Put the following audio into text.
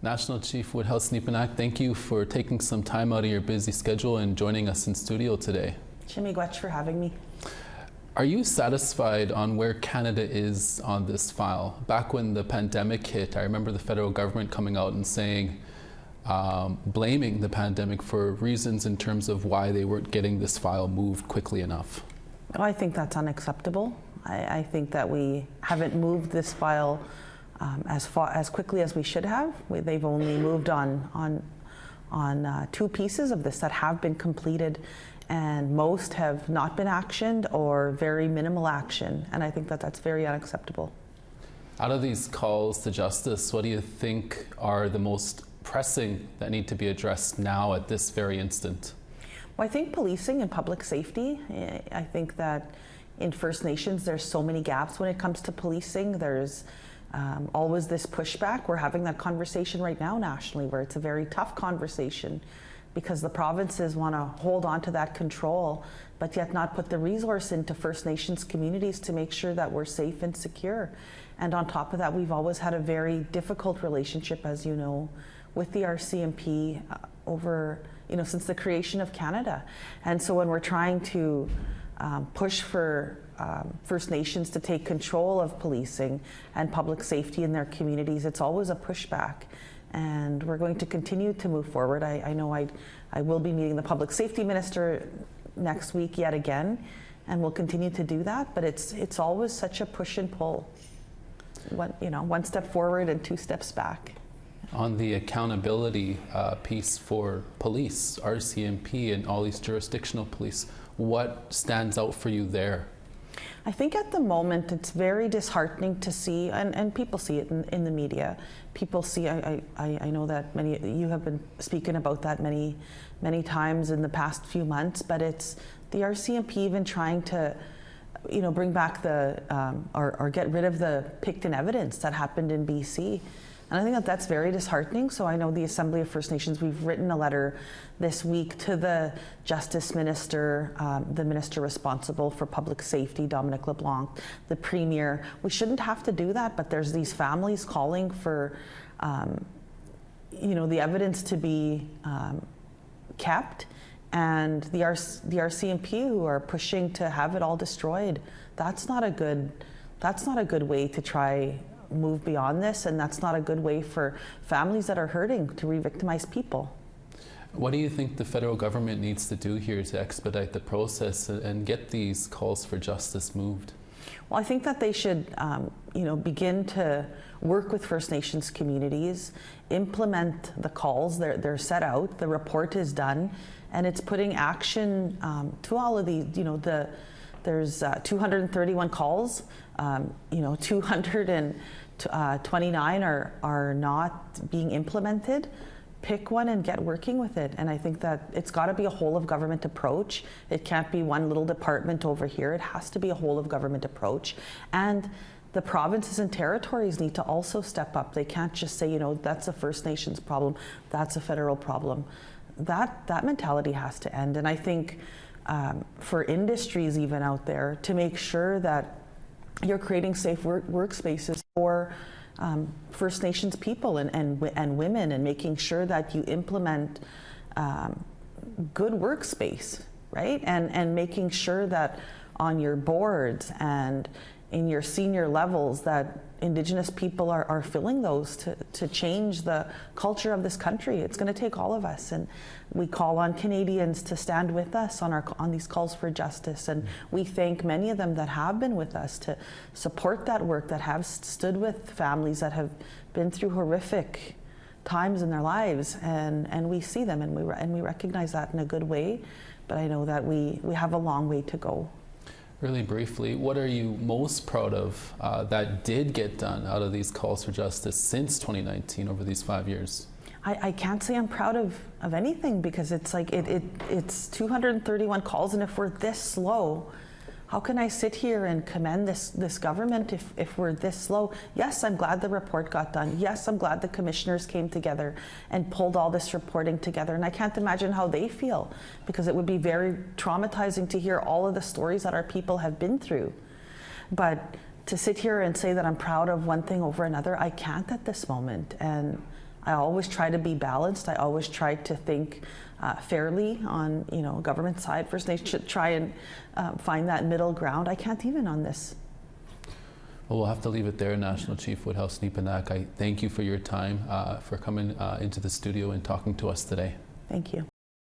National Chief Woodhouse-Nepinak, thank you for taking some time out of your busy schedule and joining us in studio today. MMIWG for having me. Are you satisfied on where Canada is on this file? Back when the pandemic hit, I remember the federal government coming out and saying, blaming the pandemic for reasons in terms of why they weren't getting this file moved quickly enough. Oh, I think that's unacceptable. I think that we haven't moved this file as quickly as we should have. They've only moved on two pieces of this that have been completed, and most have not been actioned or very minimal action, and I think that that's very unacceptable. Out of these calls to justice, what do you think are the most pressing that need to be addressed now at this very instant? Well, I think policing and public safety. I think that in First Nations there's so many gaps when it comes to policing. There's always this pushback. We're having that conversation right now nationally, where it's a very tough conversation because the provinces want to hold on to that control, but yet not put the resource into First Nations communities to make sure that we're safe and secure. And on top of that, we've always had a very difficult relationship, as you know, with the RCMP since the creation of Canada. And so when we're trying to push for First Nations to take control of policing and public safety in their communities, it's always a pushback. And we're going to continue to move forward. I know I will be meeting the Public Safety Minister next week yet again, and we'll continue to do that, but it's always such a push and pull. One step forward and two steps back. On the accountability piece for police, RCMP and all these jurisdictional police, what stands out for you there? I think at the moment it's very disheartening to see, and people see it in the media. People see, I know that you have been speaking about that many times in the past few months, but it's the RCMP even trying to bring back or get rid of the Picton evidence that happened in BC. And I think that that's very disheartening. So I know the Assembly of First Nations, we've written a letter this week to the Justice Minister, the Minister responsible for public safety, Dominic LeBlanc, the Premier. We shouldn't have to do that, but there's these families calling for, the evidence to be kept, and the RCMP who are pushing to have it all destroyed. That's not a good way to try move beyond this, and that's not a good way for families that are hurting to re-victimize people. What do you think the federal government needs to do here to expedite the process and get these calls for justice moved? Well, I think that they should begin to work with First Nations communities, implement the calls. They're set out, the report is done, and it's putting action to all of these. There's 231 calls, 229 are not being implemented. Pick one and get working with it. And I think that it's got to be a whole of government approach. It can't be one little department over here. It has to be a whole of government approach. And the provinces and territories need to also step up. They can't just say, that's a First Nations problem, that's a federal problem. That mentality has to end. And I think for industries even out there to make sure that you're creating safe workspaces for First Nations people and women, and making sure that you implement good workspace, right? And making sure that on your boards and in your senior levels that Indigenous people are filling those to change the culture of this country. It's going to take all of us, and we call on Canadians to stand with us on these calls for justice, and we thank many of them that have been with us to support that work, that have stood with families that have been through horrific times in their lives, and we see them and we recognize that in a good way, but I know that we have a long way to go. Really briefly, what are you most proud of that did get done out of these calls for justice since 2019 over these 5 years? I can't say I'm proud of anything, because it's like it's 231 calls, and if we're this slow, how can I sit here and commend this government if we're this slow? Yes, I'm glad the report got done. Yes, I'm glad the commissioners came together and pulled all this reporting together. And I can't imagine how they feel, because it would be very traumatizing to hear all of the stories that our people have been through. But to sit here and say that I'm proud of one thing over another, I can't at this moment. And I always try to be balanced. I always try to think fairly on, government side. First Nation should try and find that middle ground. I can't even on this. Well, we'll have to leave it there, National Chief Woodhouse-Nepinak. I thank you for your time, for coming into the studio and talking to us today. Thank you.